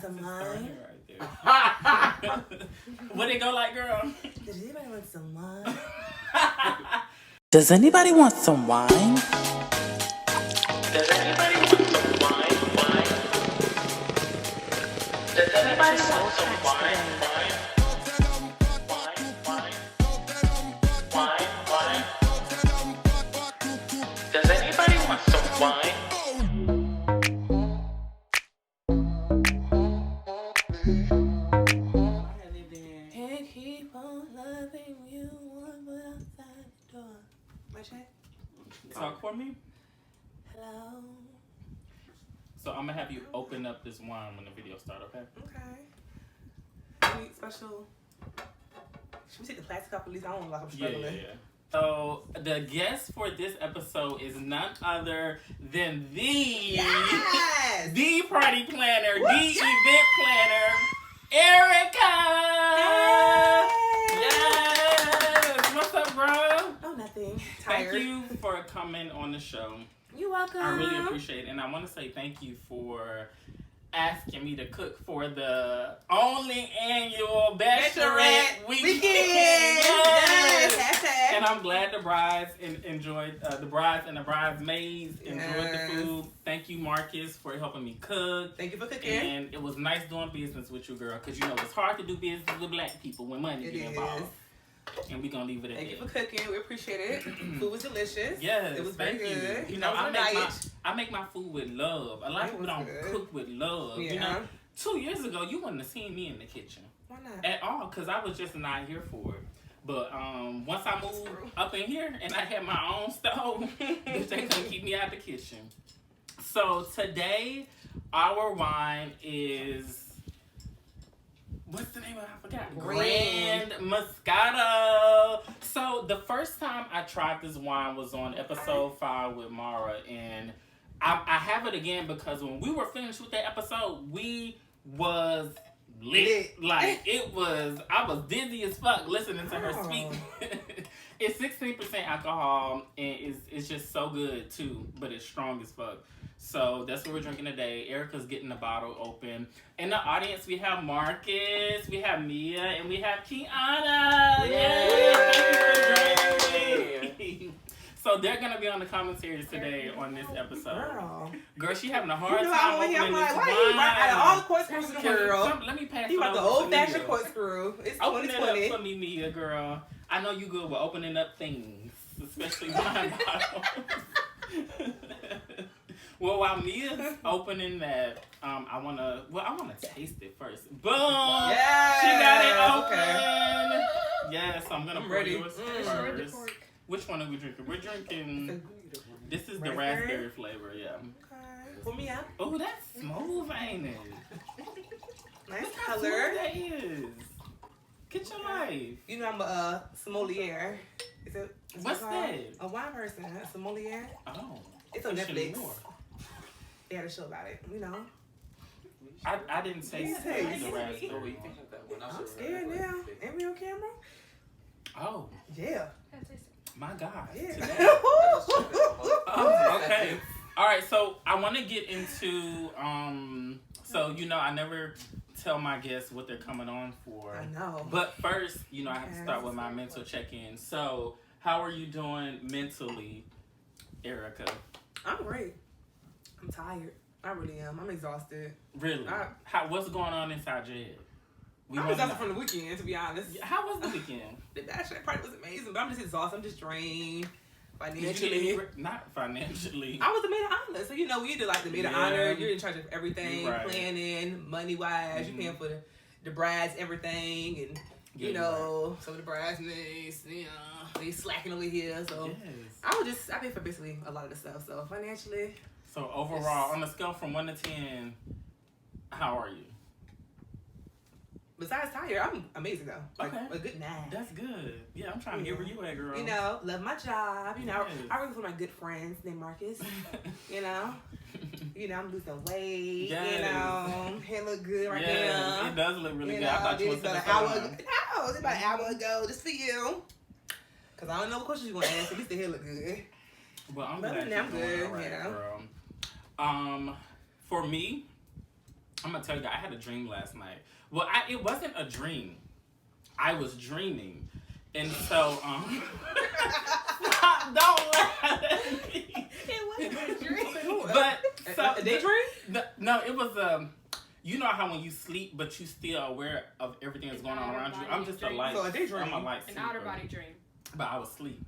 Some wine? Right there. What it go like, girl? Does anybody want some wine? Does anybody want some wine? Does anybody want some wine? Wine? Does anybody want some wine? Wine? Wine? Wine? Wine? Does anybody want some wine? Can't keep on loving you one foot outside the door. My check? Talk for me. Hello? So I'm gonna have you open up this wine when the video starts, okay? Okay. Any special... Should we take the plastic off at least? I don't know, like I'm struggling. Yeah. So the guest for this episode is none other than the Yes! the party planner, Woo! the event planner, Erica. Hey! Yes. What's up, bro? Oh, nothing. Tired. Thank you for coming on the show. You're welcome. I really appreciate it, and I want to say thank you for asking me to cook for the only annual Bachelorette weekend. Yes, hashtag. And I'm glad the brides enjoyed, the brides and the bridesmaids enjoyed Yes. the food. Thank you, Marcus, for helping me cook. Thank you for cooking. And it was nice doing business with you, girl, because you know it's hard to do business with black people when money It get is. involved. And we're going to leave it at Thank you that. for cooking. We appreciate it. Food was delicious. Yes, It was very thank you. good. You know, I was on a diet. I make my food with love. A lot of It people was don't good. cook with love. Yeah. You know, 2 years ago, you wouldn't have seen me in the kitchen Why not? at all because I was just not here for it. But once I moved up in here and I had my own stove, they couldn't keep me out the kitchen. So today, our wine is... What's the name of it? I forgot. Grand Moscato. So the first time I tried this wine was on episode 5 with Mara, and I have it again because when we were finished with that episode, we was lit. Like it was, I was dizzy as fuck listening to her speak. It's 16% alcohol, and it's just so good too, but it's strong as fuck. So that's what we're drinking today. Erica's getting the bottle open. In the audience, we have Marcus, we have Mia, and we have Kiana. Yay! Thank you for joining me. So they're gonna be on the commentaries today on this episode. Girl, she having a hard time opening this I'm like, why wine. you out of all the corkscrews in the world? Let me pass You it want the over to old-fashioned Mia. corkscrew. It's Open 2020. it up for me, Mia, girl. I know you good with opening up things, especially wine bottles. Well, while Mia's opening that, I wanna taste it first. Boom! Yeah, She got it open. okay. Yes, I'm gonna pour ready. yours first. Which one are we drinking? We're drinking. This is the raspberry flavor. Yeah. Okay. Pull me up. Oh, that's smooth, ain't it? Nice Look how color. smooth that is. Get your life. You know I'm a sommelier. Is What's called? that? A wine person. A sommelier. Oh. It's on Push it Netflix. more. They had a show about it. You know. I didn't taste Yeah, the taste. raspberry. I'm scared now. Ain't we on camera? Oh, Yeah. my God. Yeah. Today. Okay. All right. So I want to get into So you know, I never tell my guests what they're coming on for. I know. But first, you know, I have to start with my mental check-in. So, how are you doing mentally, Erica? I'm great. I'm tired. I really am. I'm exhausted. Really? What's going on inside your head? I'm exhausted from the weekend, to be honest. How was the weekend? The bachelor party was amazing, but I'm just exhausted. I'm just drained financially. Not financially. I was the maid of honor, so you know we do like the maid of honor. You're in charge of everything, Right. planning, money wise. You're paying for the brides, everything, and you know some of the bridesmaids, you know, they slacking over here. So Yes. I pay for basically a lot of the stuff. So financially. So overall, on a scale from 1 to 10, how are you? Besides tired, I'm amazing though. Like Okay. a good 9. That's good. Yeah, I'm trying to get where you at, girl. You know, love my job. You know, Yes. I work for my good friends named Marcus. You know, I'm losing weight. Yes. You know, hair look good right Yes, now. it does look really You good. I know, thought you this was about in an the hour salon. ago. No, it's about an hour ago, just for you. Cause I don't know what questions you gonna ask. At least the hair look good. Well, I'm But glad other than you're that, I'm doing good, all right, you know. girl. For me, I'm gonna tell you, I had a dream last night. Well, it wasn't a dream. I was dreaming, and so stop, don't laugh at me. It wasn't a dream. But so a daydream? No, it was you know how when you sleep, but you still aware of everything that's going on around you. I'm just a light. So a daydream. I'm a light An sleeper. outer body dream. But I was asleep.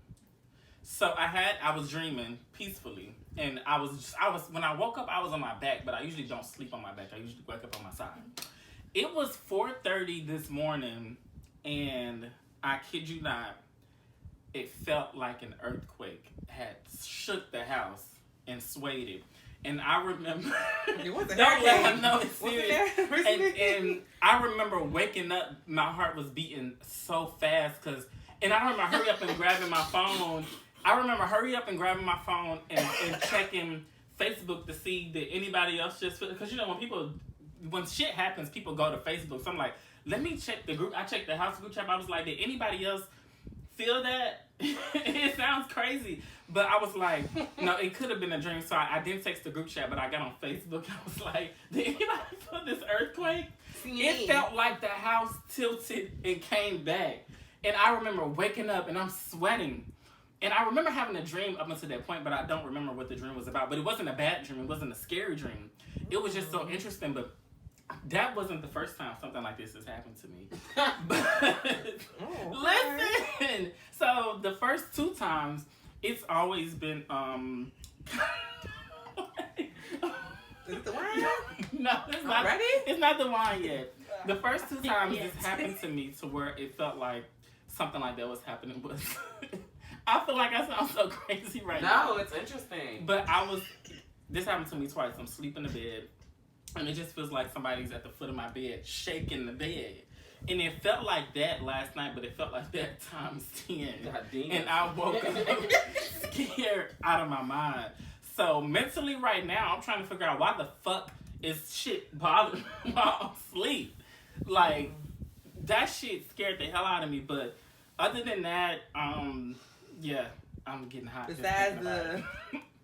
So I was dreaming peacefully, and I was when I woke up, I was on my back, but I usually don't sleep on my back. I usually wake up on my side. It was 4:30 this morning, and I kid you not, it felt like an earthquake had shook the house and swayed it. And I remember, don't laugh, no, it's serious. And I remember waking up, my heart was beating so fast, and I remember hurry up and grabbing my phone. And checking Facebook to see did anybody else just, because you know when shit happens, people go to Facebook. So I'm like, let me check the group. I checked the house group chat. I was like, did anybody else feel that? It sounds crazy, but I was like, no, it could have been a dream. So I didn't text the group chat, but I got on Facebook. I was like, did anybody feel this earthquake? It felt like the house tilted and came back. And I remember waking up and I'm sweating. And I remember having a dream up until that point, but I don't remember what the dream was about. But it wasn't a bad dream. It wasn't a scary dream. It was just so interesting. But that wasn't the first time something like this has happened to me. Listen. So the first 2 times, it's always been Is it the wine? No, it's not. Ready? It's not the wine yet. The first 2 times this happened to me to where it felt like something like that was happening, but I feel like I sound so crazy right now. No, it's interesting. But this happened to me twice. I'm sleeping in the bed, and it just feels like somebody's at the foot of my bed, shaking the bed. And it felt like that last night, but it felt like that times 10. And I woke up scared out of my mind. So mentally right now, I'm trying to figure out why the fuck is shit bothering me while I'm asleep. Like, that shit scared the hell out of me. But other than that, yeah, I'm getting hot. Besides the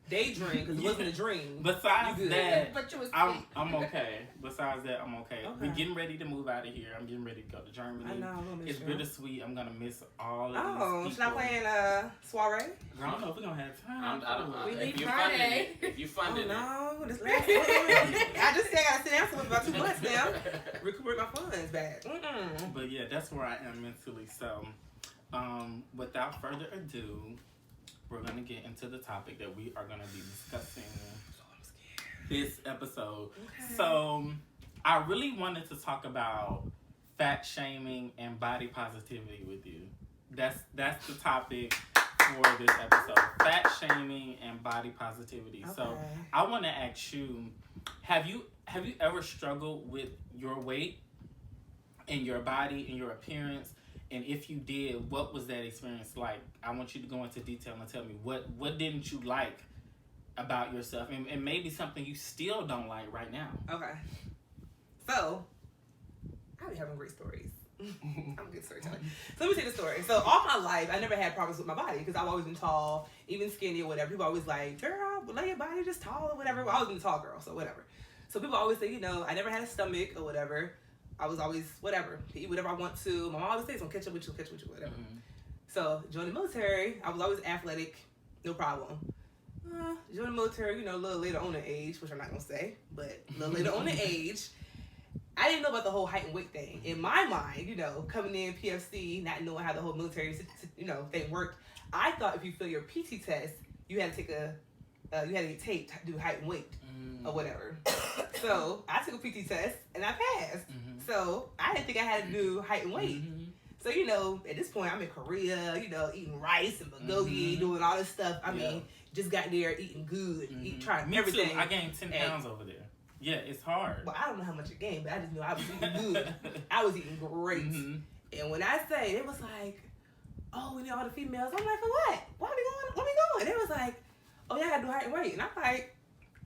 daydream, because it wasn't a dream. Besides that, But you was I'm okay. Besides that, I'm okay. We're getting ready to move out of here. I'm getting ready to go to Germany. I know, I'm gonna miss it's you. bittersweet. I'm gonna miss all of these people. Should I play soiree? I don't know if we're gonna have time. We If leave you Friday. funded it, if you funded it. No, this last I just said I gotta sit down for about 2 months now. Recuperate my funds back. But yeah, that's where I am mentally. So, without further ado, we're gonna get into the topic that we are gonna be discussing this episode. Okay. So, I really wanted to talk about fat shaming and body positivity with you. That's the topic for this episode. Fat shaming and body positivity. Okay. So, I want to ask you, have you ever struggled with your weight and your body and your appearance? And if you did, what was that experience like? I want you to go into detail and tell me what didn't you like about yourself, and maybe something you still don't like right now. Okay. So, I be having great stories. I'm a good storyteller. So let me tell you the story. So all my life, I never had problems with my body because I've always been tall, even skinny or whatever. People always like, girl, lay your body just tall or whatever. Well, I always been a tall girl, so whatever. So people always say, I never had a stomach or whatever. I was always, whatever, eat whatever I want to. My mom always says, I'm catch up with you, whatever. Mm-hmm. So, joined the military, I was always athletic, no problem. Joined the military, a little later on in age, which I'm not going to say, but a little later on in age, I didn't know about the whole height and weight thing. In my mind, coming in PFC, not knowing how the whole military, thing worked, I thought if you fail your PT test, you had to take you had to get taped to do height and weight or whatever. So I took a PT test and I passed. Mm-hmm. So I didn't think I had to do height and weight. Mm-hmm. So, at this point I'm in Korea, eating rice and bulgogi, doing all this stuff. I mean, just got there eating good, trying everything. Too. I gained 10 pounds over there. Yeah, it's hard. Well, I don't know how much I gained, but I just know I was eating good. I was eating great. Mm-hmm. And when I say, it was like, oh, we need all the females. I'm like, for what? Where we going? They was like, oh, yeah, I gotta do height and weight. And I'm like,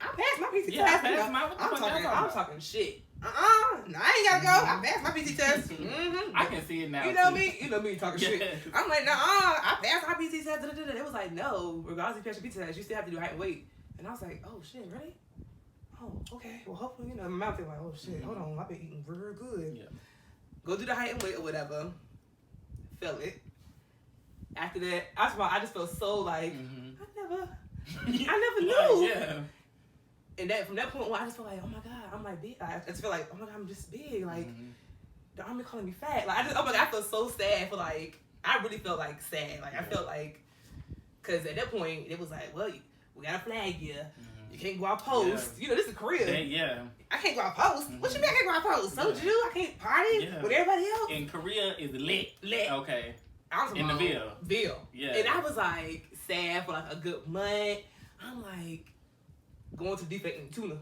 I passed my PT test. I'm talking shit. No, I ain't gotta go. I passed my PT test. Mm-hmm. I can see it now. You know me? You know me talking shit. I'm like, I passed my PT test. It was like, no, regardless if you pass your PT test, you still have to do height and weight. And I was like, oh shit, really? oh, okay. Well, hopefully, you know, my mouth is like, oh shit, hold on, I've been eating real good. Yeah. Go do the height and weight or whatever. Felt it. After that, I just felt so like I never knew. Yeah. And that from that point on, I just felt like, oh my god, I'm like big. I just feel like, oh my god, I'm just big. Like the army calling me fat. Like oh my god, I felt so sad for like. I really felt like sad. Like I felt like, cause at that point it was like, well, we got a flag here. You can't go out post. Yeah. You know, this is Korea. I can't go out post. What you mean I can't go out post? So you? I can't party with everybody else. And Korea is lit. Okay. I was in the Ville. Yeah. And I was like sad for like a good month. I'm like going to defect in tuna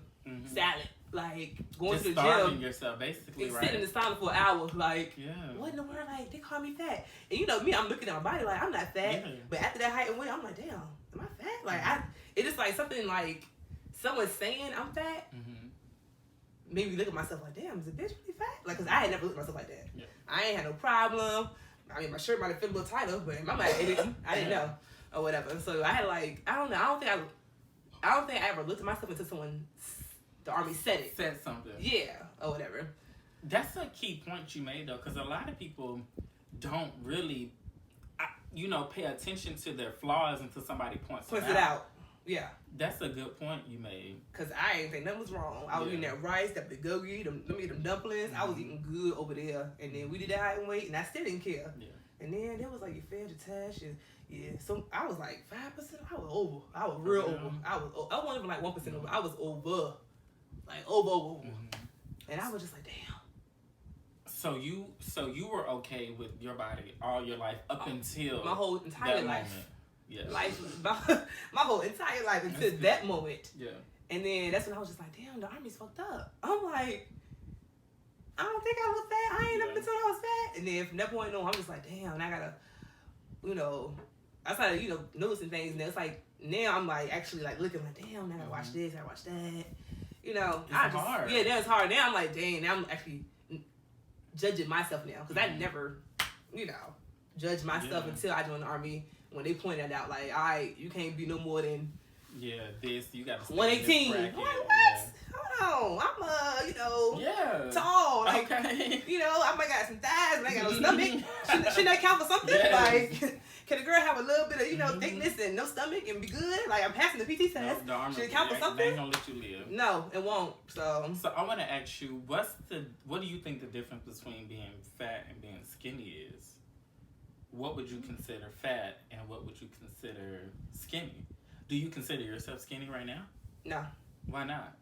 salad. Like going just to the starving gym. yourself basically, and right? sitting in the sauna for an hour. Like what in the world? Like they call me fat. And you know me, I'm looking at my body like I'm not fat. Yeah. But after that height and weight, I'm like, damn, am I fat? Like it's just like something like someone saying I'm fat. Made me look at myself like, damn, is a bitch really fat? Like, cause I had never looked at myself like that. Yeah. I ain't had no problem. I mean, my shirt might have fit a little tighter, but in my mind, it didn't. I didn't know or whatever. So I had like, I don't know. I don't think I ever looked at myself until someone, the army said something. Yeah, or whatever. That's a key point you made though, because a lot of people don't really, pay attention to their flaws until somebody points it out. Yeah. That's a good point you made. Cause I ain't think nothing was wrong. I was eating that rice, that bulgogi, them dumplings. I was eating good over there. And then we did that height and weight, and I still didn't care. Yeah. And then there was like you failed your test, and so I was like 5%. I was over. I was real over. I wasn't even like 1% over. I was over, like over. And I was just like, damn. So you were okay with your body all your life up until my whole entire life. Moment. Yeah. My whole entire life until that moment. Yeah. And then that's when I was just like, damn, the army's fucked up. I'm like, I don't think I was fat. I ain't never been told I was fat. And then from that point on, I'm just like, damn, and I gotta, I started, noticing things. And it's like, now I'm like, actually like looking like, damn, I gotta watch this, I gotta watch that. It's hard. Yeah, that's hard. Now I'm like, dang, now I'm actually judging myself now. Because I never, judged myself until I joined the army. When they pointed out, like, all right, you can't be no more than this, you got to 118. I'm like, what? Hold on, I'm tall. Like, I might got some thighs, and I got no stomach. Shouldn't that count for something? Like, can a girl have a little bit of thickness and no stomach and be good? Like, I'm passing the PT test. Should it count for something? They ain't gonna let you live. No, it won't. So I want to ask you, what do you think the difference between being fat and being skinny is? What would you consider fat and what would you consider skinny? Do you consider yourself skinny right now? No. Why not?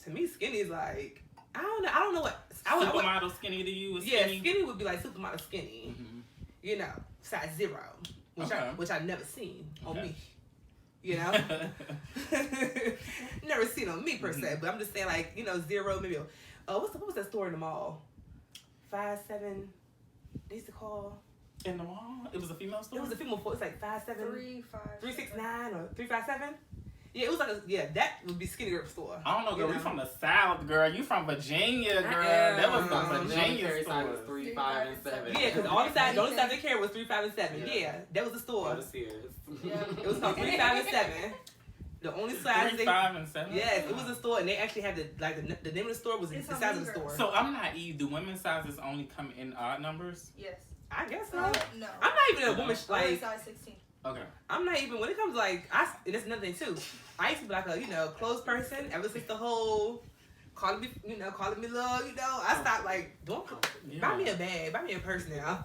To me, skinny is like, I don't know what. Supermodel skinny to you is skinny? Yeah, skinny would be like supermodel skinny. Size 0, which I've never seen on me. Never seen on me per se, but I'm just saying like 0 maybe. What was that store in the mall? 5'7". They used to call in the mall. It was a female store. It was a female store. It's like 5'7", 369 or 357. Yeah, it was like that would be skinny girl store. I don't know, girl. You from the South, girl. You from Virginia, girl. That was the Virginia store. 3, 5, and 7. Yeah, because the only size they carried was 3, 5, and 7. Yeah, that was the store. It was called 3, 5, and 7. The only size 3, 5, and 7. Yes, it was a store, and they actually had the name of the store was the size of the store. So I'm naive. Do women's sizes only come in odd numbers? Yes. I guess so. No. I'm not even a woman like. Size 16. Okay. I'm not even when it comes to like and that's another thing too. I used to be like a clothes person ever since the whole calling me love. I stopped like buy me a bag, buy me a purse now.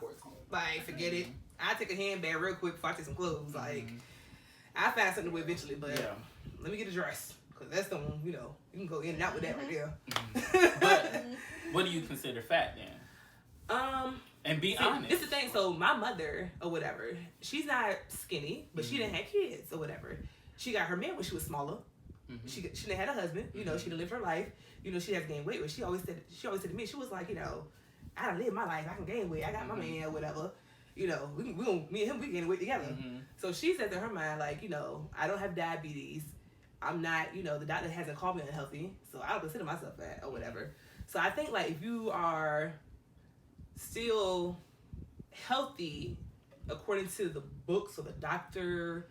Like forget it. I take a handbag real quick before I take some clothes. Like I find something to wear eventually, but let me get a dress because that's the one you can go in and out with that right there. But what do you consider fat then? And be honest. This is the thing. So my mother or whatever, she's not skinny, but she didn't have kids or whatever. She got her man when she was smaller. She didn't have a husband. She didn't live her life. She has gained weight. But she always said to me, she was like, I done live my life. I can gain weight. I got my man or whatever. Me and him, we gain weight together. So she said to her mind, like, I don't have diabetes. I'm not, the doctor hasn't called me unhealthy, so I don't consider myself fat or whatever. So I think like if you are still healthy according to the books or the doctor,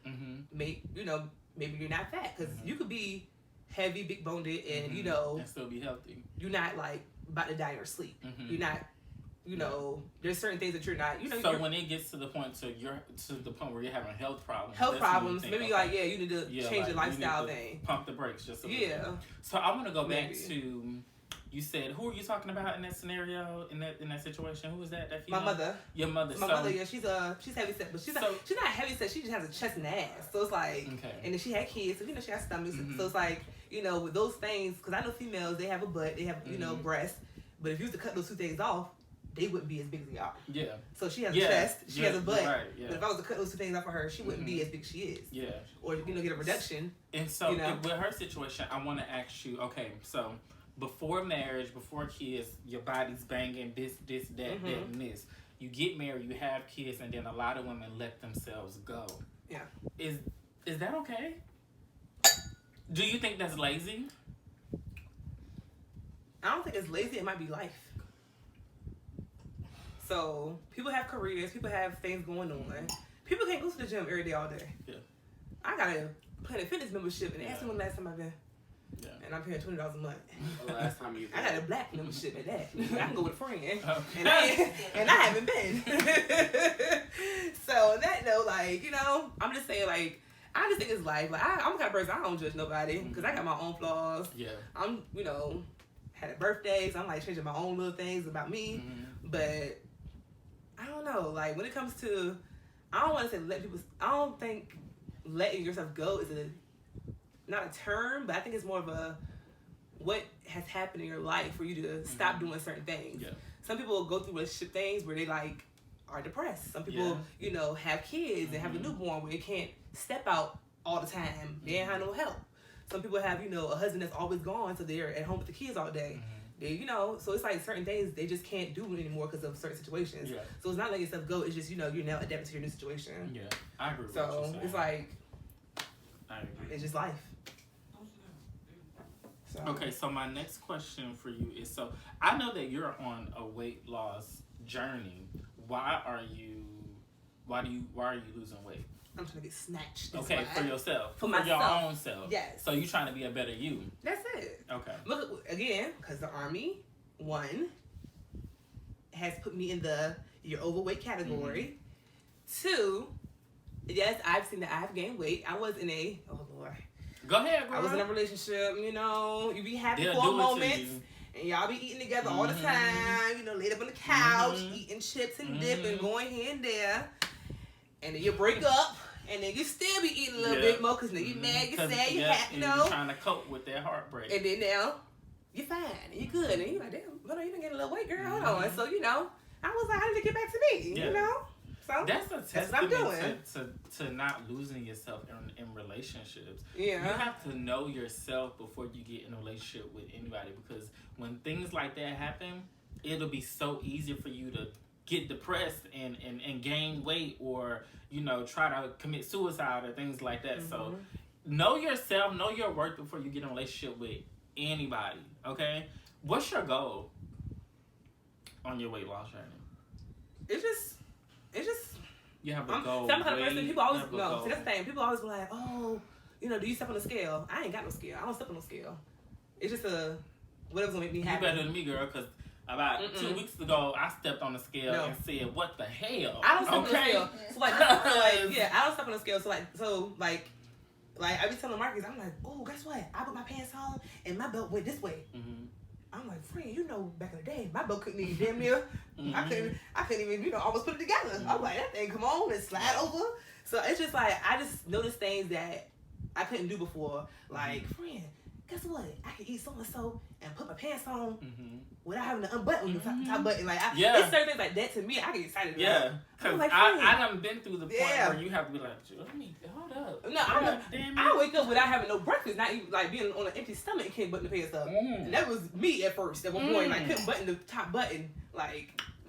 maybe you're not fat because you could be heavy, big boned, and and still be healthy. You're not like about to die in your sleep. You're not. There's certain things that you're not. So when it gets to the point where you're having health problems, maybe like you need to change your lifestyle thing. Pump the brakes just a little bit. So I want to go back to. You said, who are you talking about in that scenario, in that situation? Who was that? That female? My mother. Your mother. My mother, yeah, she's heavy set, but she's not heavy set. She just has a chest and ass. So it's like, and then she had kids, so she got stomachs. So it's like, with those things, because I know females, they have a butt, they have breasts, but if you was to cut those two things off, they wouldn't be as big as they are. Yeah. So she has a chest, she has a butt, but if I was to cut those two things off of her, she wouldn't be as big as she is. Yeah. Or get a reduction. And so with her situation, I want to ask you, okay, so. Before marriage, before kids, your body's banging this, that, and this. You get married, you have kids, and then a lot of women let themselves go. Yeah. Is that okay? Do you think that's lazy? I don't think it's lazy. It might be life. So people have careers. People have things going on. People can't go to the gym every day, all day. Yeah. I got a Planet Fitness membership, and ask me when the last time I've been. Yeah. And I'm paying $20 a month. The last time you I got a black membership at that. I can go with a friend. Okay. And I haven't been. So that note, I'm just saying, I just think it's life. I'm the kind of person, I don't judge nobody because I got my own flaws. Yeah. I'm, had a birthday, so I'm changing my own little things about me. But I don't know. When it comes to, I don't want to say I don't think letting yourself go is not a term, but I think it's more of what has happened in your life for you to stop doing certain things. Yeah. Some people go through relationship things where they are depressed. Some people, have kids and have a newborn where they can't step out all the time. They ain't have no help. Some people have, a husband that's always gone, so they're at home with the kids all day. They, so it's certain things they just can't do anymore because of certain situations. Yeah. So it's not letting yourself go. It's just, you're now adapting to your new situation. Yeah, I agree with so what you're saying. It's I agree. It's just life. So. Okay, so my next question for you is, so I know that you're on a weight loss journey. Why are you losing weight? I'm trying to get snatched. Okay, for yourself. For myself. Your own self. Yes. So you're trying to be a better you. That's it. Okay. Look, again, because the Army, has put me in your overweight category. 2, yes, I've seen that I have gained weight. I was in oh Lord. Go ahead, girl. I was in a relationship, you be happy for a moment. And y'all be eating together all the time, laid up on the couch, eating chips and dip and going here and there. And then you break up, and then you still be eating a little bit more because now you're mad, you're sad, you're happy, you're trying to cope with that heartbreak. And then now, you're fine, and you're good, and you're like, damn, you done get a little weight, girl, hold on. And so, I was like, how did it get back to me, So that's a testament to not losing yourself in relationships. Yeah. You have to know yourself before you get in a relationship with anybody, because when things like that happen, it'll be so easy for you to get depressed and gain weight or, try to commit suicide or things like that. So know yourself, know your worth before you get in a relationship with anybody, okay? What's your goal on your weight loss journey? It's just you have a goal. Some kind of person, people always no. See, that's the thing. People always be like, oh, do you step on the scale? I ain't got no scale. I don't step on no scale. It's just whatever's gonna make me happy. You better than me, girl, because about 2 weeks ago, I stepped on the scale and said, "What the hell?" I don't step on the scale. So I don't step on the scale. So I be telling Marcus, I'm like, oh, guess what? I put my pants on and my belt went this way. I'm like, friend, back in the day, my belt couldn't even damn near. I couldn't even, almost put it together. I'm like, that thing come on and slide over. So it's just I just noticed things that I couldn't do before. Like, friend, guess what? I can eat so and so and put my pants on without having to unbutton the top button. It's certain things like that to me. I get excited. Yeah, because I done been through the point where you have to be like, hold up. No, I wake up without having no breakfast, not even being on an empty stomach and can't button the pants up. And that was me at first. At one point, couldn't button the top button,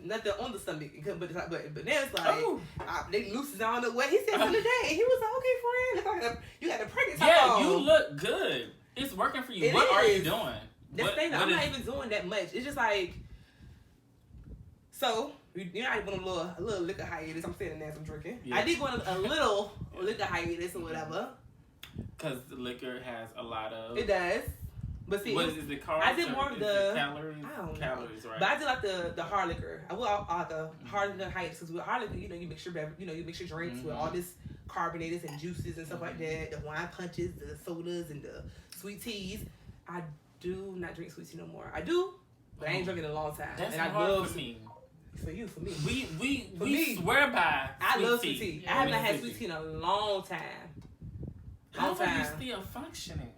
nothing on the stomach and couldn't button the top button. But now it's they loosened on the way. He said the other day, he was like, okay, friend, you got the pregnant top on. You look good. It's working for you. What are you doing? That's the thing. I'm not even doing that much. It's just so You know, I went on a little liquor hiatus. I'm sitting there, I'm drinking. Yeah. I did go on a little liquor hiatus or whatever. Because liquor has a lot of... It does. But see, what is it called? I did more of the calories. I don't know. Calories, right? But I did like the hard liquor. I will like the hard liquor hiatus because with hard liquor, you know, you mix your drinks with all this carbonators and juices and stuff like that. The wine punches, the sodas, and the sweet teas. I do not drink sweet tea no more. I do, but I ain't drinking in a long time. That's and I hard love for me. For you, for me. We swear by I love sweet tea. Yeah, I haven't had sweet tea in a long time. How are you still functioning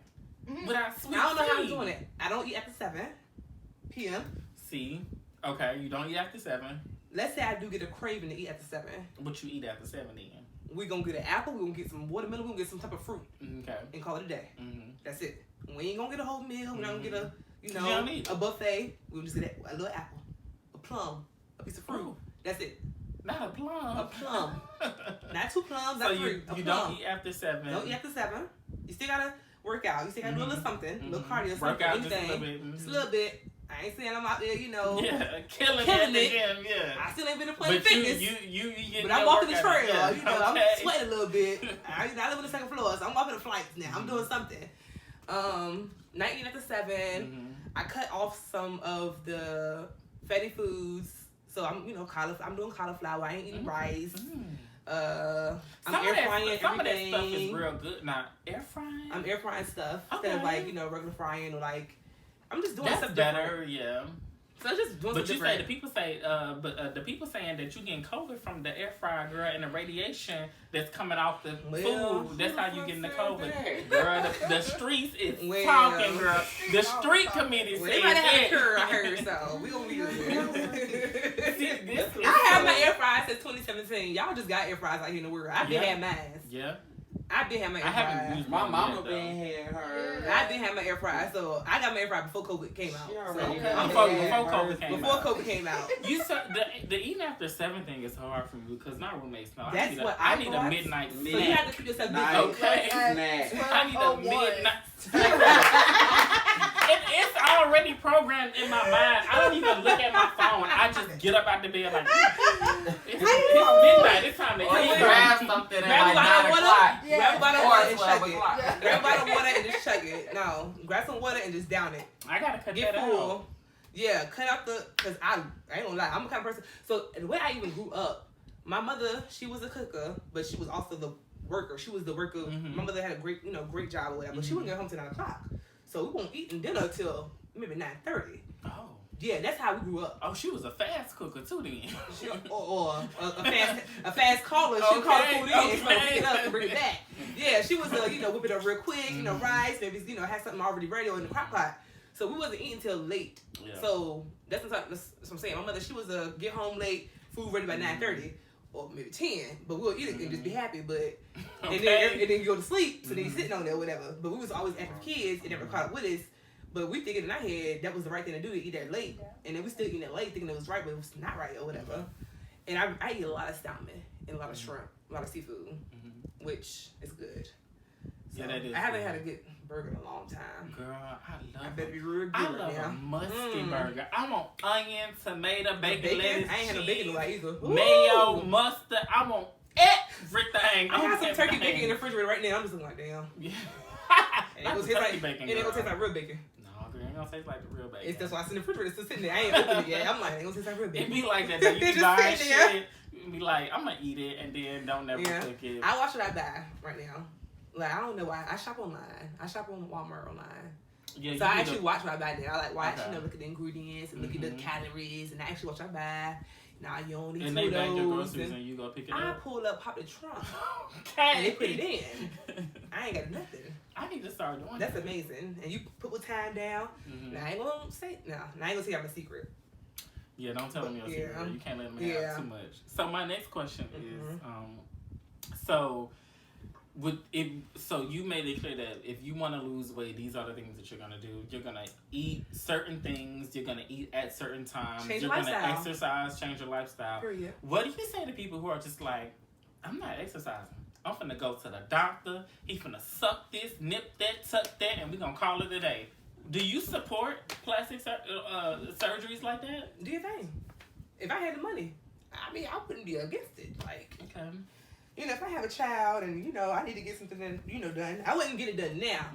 without sweet tea? I don't know how I'm doing it. I don't eat after 7 p.m. See? Okay, you don't eat after 7. Let's say I do get a craving to eat after 7. What you eat after 7 then? We're going to get an apple. We're going to get some watermelon. We're going to get some type of fruit. Okay. And call it a day. Mm-hmm. That's it. We ain't going to get a whole meal. We're not going to get a buffet. We'll just get a little apple, a plum, a piece of fruit. Ooh. That's it. Not a plum. A plum. Not 2 plums, not 3. You don't eat after 7. Don't eat after 7. You still got to work out. You still got to do a little something. A little cardio, something. Work out anything. just a little bit. Just a little bit. I ain't saying I'm out there, Yeah, killing it. Gym, yeah. I still ain't been to play but fitness. You but I'm walking the trail, I'm okay. sweating a little bit. I live on the second floor, so I'm walking the flights now. I'm doing something. 19 after 7. I cut off some of the fatty foods. So I'm, I'm doing cauliflower. I ain't eating rice. I'm air frying everything. Some of that stuff is real good. Now, air frying? I'm air frying stuff instead of regular frying or I'm just doing That's stuff better, different. yeah. So just doing but something you different. the people saying that you getting COVID from the air fryer, girl, and the radiation that's coming off the food. That's how you getting the COVID, girl. The streets is talking, girl. The street committee said they might have had a cure, I heard. So we gonna be good. I have my air fryer since 2017. Y'all just got air fryers out here in the world. I've been had mine. Yeah. I've been having my air fryer. My mama been had her. I've been having my air fryer, so I got my air fryer before COVID came out. Before COVID came out. You said the eating after 7 thing is hard for me because my roommates know. I need a midnight snack. So you have to keep yourself busy. Okay. I need a midnight. It's already programmed in my mind. I don't even look at my phone. I just get up out the bed like it's midnight. It's time to eat. Grab something at like 9 o'clock. Grab a bottle of water and chug it. Yeah. Grab a bottle of water and just chug it. No, grab some water and just down it. I gotta cut Get that full. out. Yeah, cut out cause I ain't gonna lie, I'm a kind of person. So the way I even grew up, my mother, she was a cooker, but she was also the worker. She was the worker. My mother had a great job or whatever. She wouldn't get home till 9 o'clock. So we won't eat dinner till maybe 9:30. Oh. Yeah, that's how we grew up. Oh, she was a fast cooker too then. or a fast caller. She'll call the food in and pick it up and bring it back. Yeah, she was whip it up real quick, rice, maybe have something already ready in the crock pot. So we wasn't eating till late. Yeah. So that's what I'm saying. My mother, she was get home late, food ready by 9:30 or maybe 10, but we'll eat it and just be happy. But and then you go to sleep, so then you sitting on there or whatever. But we was always active kids. It never caught up with us. But we thinking in our head that was the right thing to do to eat that late, and then we still eating it late thinking it was right, but it was not right or whatever. And I eat a lot of salmon and a lot of shrimp, a lot of seafood, which is good. So Yeah, that is. I haven't had a good burger in a long time. Girl, I I better be real good I right love now. a musky burger. I want onion, tomato, bacon, lettuce, I ain't had no bacon like either. mayo, mustard. I want everything. I got some turkey bacon in the refrigerator right now. I'm just looking like, damn. Yeah. And it gonna taste like real bacon. No, girl, it ain't gonna taste like the real bacon. That's why it's in the refrigerator. It's still sitting there. I ain't opened it yet. I'm like, it gonna taste like real bacon. It be like that though. You Just be buying sitting there. shit. You be like, I'm gonna eat it and then don't never cook it. I watch what I buy right now. Like, I don't know why. I shop online. I shop on Walmart online. Yeah, so I actually watch what I buy there. I like watch, look at the ingredients and look at the calories, and I actually watch what I buy. Now you don't need and two they bag your of groceries those. and you go pick it I up. pull up, pop the trunk, Okay. and they put it in. I ain't got nothing. I need to start doing That's that. amazing. And you put the time down. Now I ain't gonna say I ain't gonna say I'm a secret. Yeah, don't tell them your secret. You can't let them have too much. So my next question is, so you made it clear that if you want to lose weight, these are the things that you're gonna do. You're gonna eat certain things. You're gonna eat at certain times. Change you're your gonna lifestyle. exercise. Change your lifestyle. Period. What do you say to people who are just like, I'm not exercising. I'm finna go to the doctor. He finna suck this, nip that, tuck that, and we gonna call it a day. Do you support plastic surgeries like that? Do your thing. If I had the money. I mean, I wouldn't be against it. Like, Okay. you know, if I have a child and, you know, I need to get something, done, I wouldn't get it done now.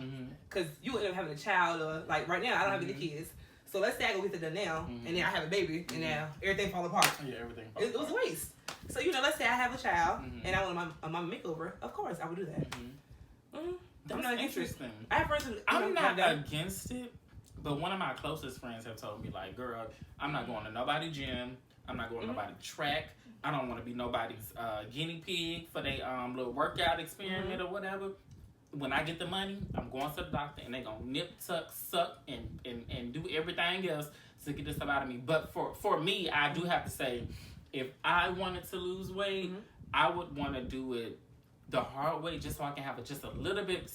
Because you wouldn't end up having a child or, like, right now, I don't have any kids. So let's say I go get it done now, and then I have a baby, and now everything fall apart. Yeah, everything. It was a waste. So, you know, let's say I have a child, and I want a mama makeover. Of course, I would do that. That's I'm not against it. interesting. I have friends who... I'm not against it, but one of my closest friends have told me, like, girl, I'm not going to nobody's gym. I'm not going to nobody's track. I don't want to be nobody's guinea pig for their little workout experiment or whatever. When I get the money, I'm going to the doctor, and they're going to nip, tuck, suck, and do everything else to get this stuff out of me. But for me, I do have to say, if I wanted to lose weight, I would want to do it the hard way just so I can have just a little bit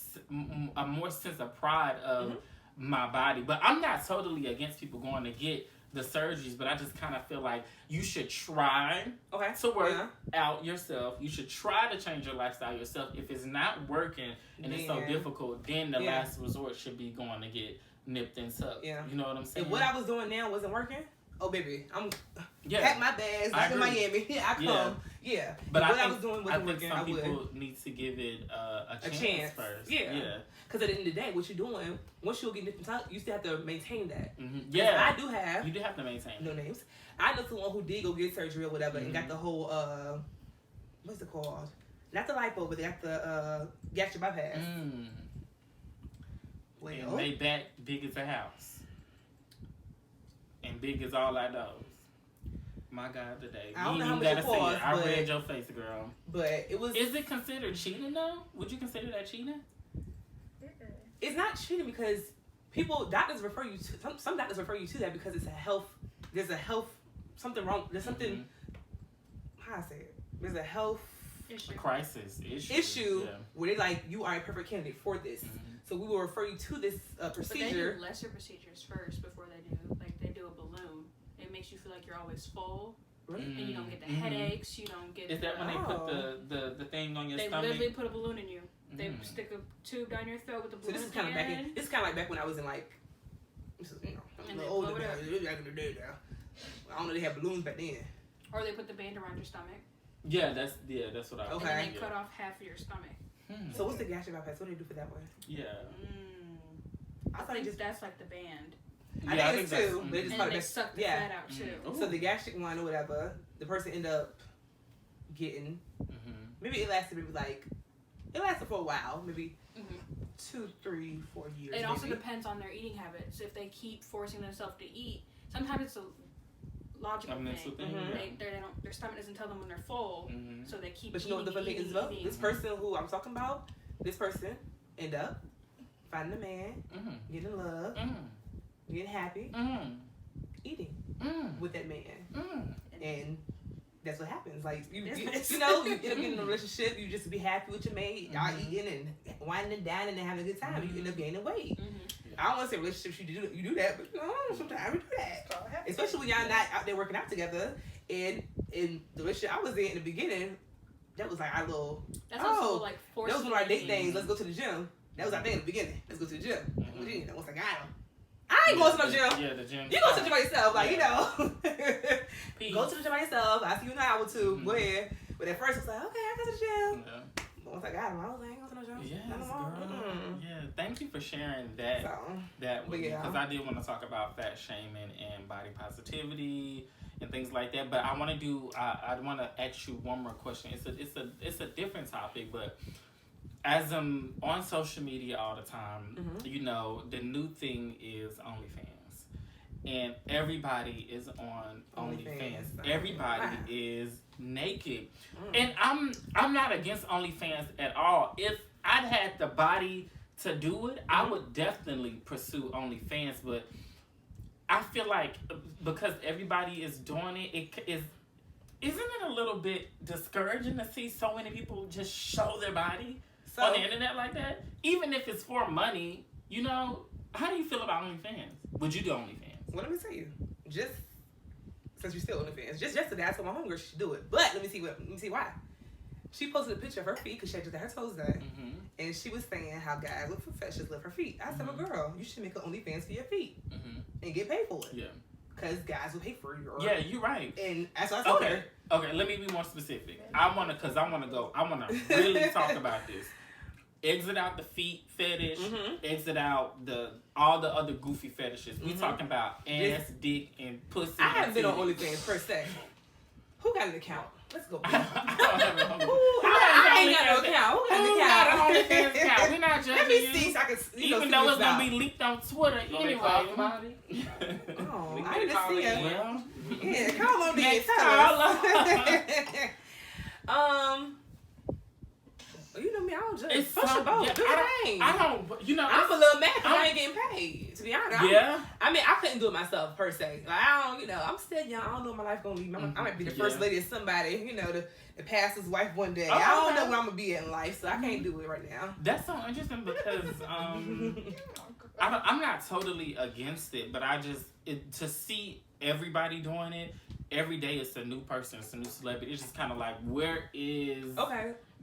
a more sense of pride of my body. But I'm not totally against people going to get the surgeries, but I just kind of feel like you should try to work out yourself. You should try to change your lifestyle yourself. If it's not working and it's so difficult, then the last resort should be going to get nipped and tucked. Yeah. You know what I'm saying? If what I was doing now wasn't working, oh baby, I'm pack my bags, back in Miami. I come. Yeah. But what I was doing wasn't working, some people need to give it a chance first. Yeah. Because at the end of the day, what you're doing, once you get nipped and tucked, you still have to maintain that. Yeah. I do have. You do have to maintain. No names. I know someone who did go get surgery or whatever and got the whole, what's it called? Not the lipo, but they got the gastric bypass. Well, and they back big as a house. And big as all I know. My God, today. I don't know how much it cost, I read your face, girl. But it was... Is it considered cheating, though? Would you consider that cheating? It's not cheating because doctors refer you to... Some doctors refer you to that because it's a health... There's a health... Something wrong... There's something... How I say it? There's a health... Issue. Crisis. Issue where they're like, you are a perfect candidate for this. So we will refer you to this procedure. But they do lesser procedures first before they do. Like, they do a balloon. It makes you feel like you're always full. Really? And you don't get the headaches. You don't get... Is that when they put the thing on your stomach? They literally put a balloon in you. They stick a tube down your throat with a balloon. So this is kind of back in... This is kind of like back when I was in like... This is, you know, I'm a little older now. Back in the day now. I don't know, they had balloons back then. Or they put the band around your stomach. Yeah, that's what I was And then they cut off half of your stomach. So what's the gastric bypass? What do they do for that one? Yeah. I think that's like the band. I think it's too. They just and they suck the fat out too. So the gastric one or whatever, the person end up getting. Maybe it lasted for a while, maybe 2, 3, 4 years. It also depends on their eating habits. If they keep forcing themselves to eat, sometimes it's a logical thing. Their stomach doesn't tell them when they're full, so they keep. But you know what the funny thing is though? This person who I'm talking about, this person end up finding a man, getting love, getting happy, eating with that man, and that's what happens. Like you know, you end up getting in a relationship, you just be happy with your mate, y'all eating and whining and dining and having a good time. You end up gaining weight. I don't want to say relationships you do that, but you know, sometimes we do that. Especially when y'all not out there working out together. And in the relationship I was in the beginning, that was like our little. That's also like forced. That was one of our date things. Let's go to the gym. That was our thing in the beginning. Let's go to the gym. Once I got him, I ain't going to no gym. Yeah, the gym. You go to the gym by yourself, like you know. Go to the gym by yourself. I see you in an hour or two. Go ahead. But at first it's like, okay, I go to the gym. Yeah. But once I got him, I was like, I ain't going to no gym. Yes, girl. Yeah. Thank you for sharing that with me, because I did want to talk about fat shaming and body positivity and things like that. But I want to ask you one more question. It's a different topic, but as I'm on social media all the time, you know, the new thing is OnlyFans. And everybody is on OnlyFans. Everybody is naked. And I'm not against OnlyFans at all. If I'd had the body to do it, I would definitely pursue OnlyFans. But I feel like because everybody is doing it, isn't it a little bit discouraging to see so many people just show their body on the internet like that? Even if it's for money, you know, how do you feel about OnlyFans? Would you do OnlyFans? Well, let me tell you, just since you're still OnlyFans, just yesterday I told my homegirl she should do it. But let me see why. She posted a picture of her feet because she had just had her toes done, and she was saying how guys with professionals lift her feet. I said, well, girl, you should make an OnlyFans for your feet and get paid for it. Yeah. because guys will pay for you. Yeah, you're right. And that's what I told her. Okay, let me be more specific. I want to really talk about this. Exit out the feet fetish. Exit out all the other goofy fetishes. We talking about ass, dick, and pussy. I haven't been on OnlyFans per se. Who got an account? Let's go. I don't have an OnlyFans. I ain't got no account. Who got an OnlyFans account? We're not judging Let me you. see so I can, Even though it's gonna be leaked on Twitter anyway. Oh, I didn't see it. Well, yeah, call on me. You know me, I don't judge. It's push your boat. Do your thing. I don't. You know, I'm a little mad because I ain't getting paid. To be honest. Yeah. I mean, I couldn't do it myself per se. Like, I don't. You know, I'm still young. I don't know what my life gonna be. I might be the first lady of somebody. You know, the pastor's wife one day. I don't know where I'm gonna be in life, so I can't do it right now. That's so interesting because I'm not totally against it, but to see everybody doing it every day, it's a new person, it's a new celebrity. It's just kind of like, where is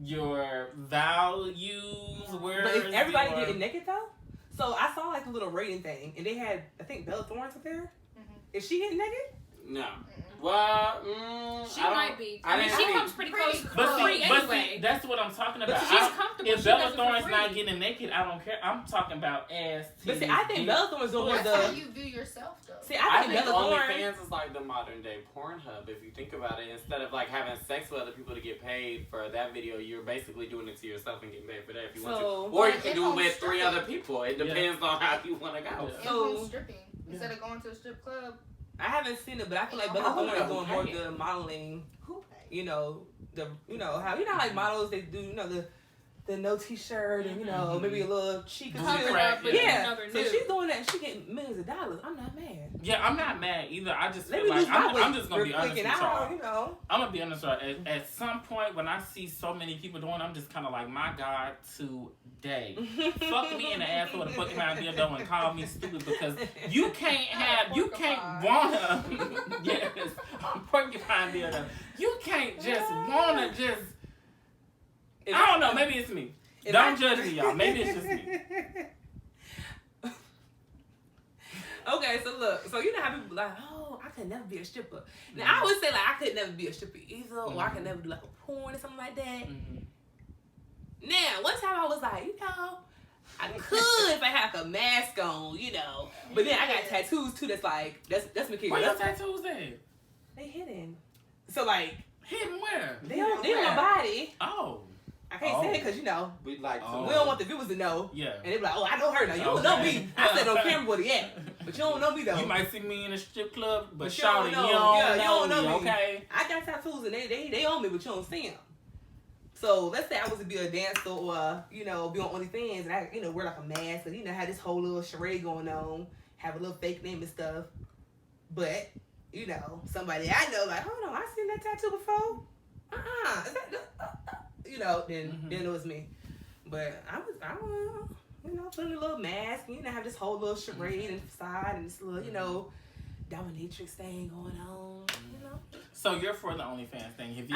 your values? Where? But is everybody getting naked though? So I saw like a little rating thing, and they had, I think, Bella Thorne's up there. Is she getting naked? No. Well, she might be. I mean, she comes pretty close for free anyway. See, that's what I'm talking about. But she's comfortable. If Bella Thorne's not getting naked, I don't care. I'm talking about ass. But see, I think Bella Thorne's doing That's how you view yourself, though. See, I think Bella Thorne. OnlyFans is like the modern day Pornhub. If you think about it, instead of like having sex with other people to get paid for that video, you're basically doing it to yourself and getting paid for that if you want to. Or you can do it with 3 other people. It depends on how you want to go. So stripping instead of going to a strip club. I haven't seen it, but I feel like Bella Thorne is doing more the modeling. You know how like models they do the no t-shirt and maybe a little cheek or something. So she's doing that and she getting millions of dollars. I'm not mad. Yeah, I'm not mad either. I just feel like I'm just gonna be honest with y'all. I'm gonna be honest with y'all. At some point when I see so many people doing, I'm just kind of like, my God, today, fuck me in the ass with a Pokemon dildo and call me stupid because you can't wanna porcupine dildo. You can't just wanna just. I don't know. Maybe it's me. Don't judge me, y'all. Maybe it's just me. Okay, so look. So you know how people be like, oh, I could never be a stripper. Now I would say like I could never be a stripper either, or I could never do like a porn or something like that. Now, one time I was like, I could if I had like a mask on, But then I got tattoos too. That's like that's material. Where your tattoos at? They hidden. So like hidden where? They on my body. Oh. I can't say it because we like we don't want the viewers to know. Yeah. And they be like, oh, I know her now. You don't know me. I said on camera where he at, but you don't know me though. You might see me in a strip club, but you don't know. You don't know me. Okay. I got tattoos and they own me, but you don't see them. So let's say I was to be a dancer or be on OnlyFans and I wear like a mask and have this whole little charade going on, have a little fake name and stuff, but somebody I know like, hold on, I seen that tattoo before. Is that then it was me. But I was putting a little mask, have this whole little charade and facade and this little, dominatrix thing going on, So you're for the OnlyFans thing. If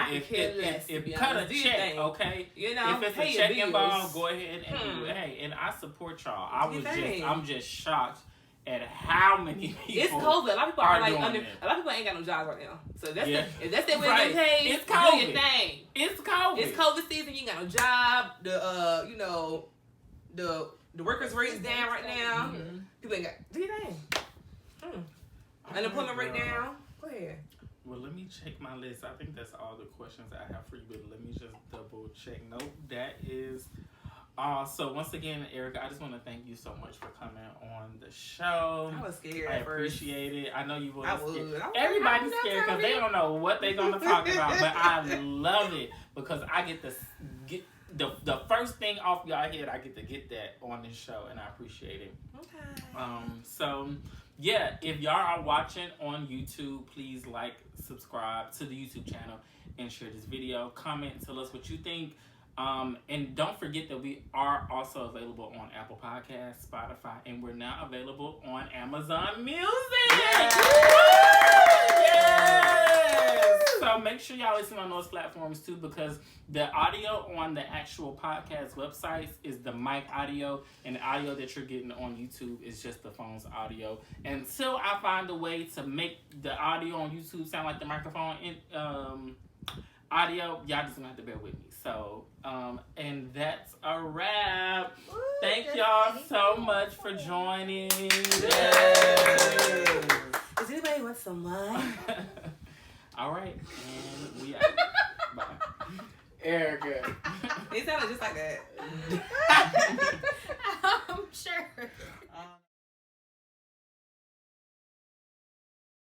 cut a check, okay? If it's a check involved, go ahead and do it. Hey, and I support y'all. I'm just shocked at how many people. It's COVID. A lot of people are like a lot of people ain't got no jobs right now. So if that's their way to get paid, it's COVID. Do your thing. It's COVID. It's COVID season. You ain't got no job. The workers' rate is down right now. People ain't got do your thing. Unemployment rate down. Go ahead. Well, let me check my list. I think that's all the questions I have for you, but let me just double check. Nope, that is. So once again, Erica, I just want to thank you so much for coming on the show. I was scared. I appreciate it. I know you were scared. I Everybody's scared because they don't know what they're going to talk about, but I love it because I get to get the first thing off y'all head. I get to get that on this show, and I appreciate it. Okay. So yeah, if y'all are watching on YouTube, please like, subscribe to the YouTube channel, and share this video. Comment, tell us what you think. And don't forget that we are also available on Apple Podcasts, Spotify, and we're now available on Amazon Music. Yes! So So make sure y'all listen on those platforms too, because the audio on the actual podcast websites is the mic audio, and the audio that you're getting on YouTube is just the phone's audio. Until I find a way to make the audio on YouTube sound like the microphone audio, y'all just gonna have to bear with me. So, and that's a wrap. Thank y'all so much for joining. Yay. Does anybody want some wine? All right, and we out. Bye. Erica. It sounded just like that.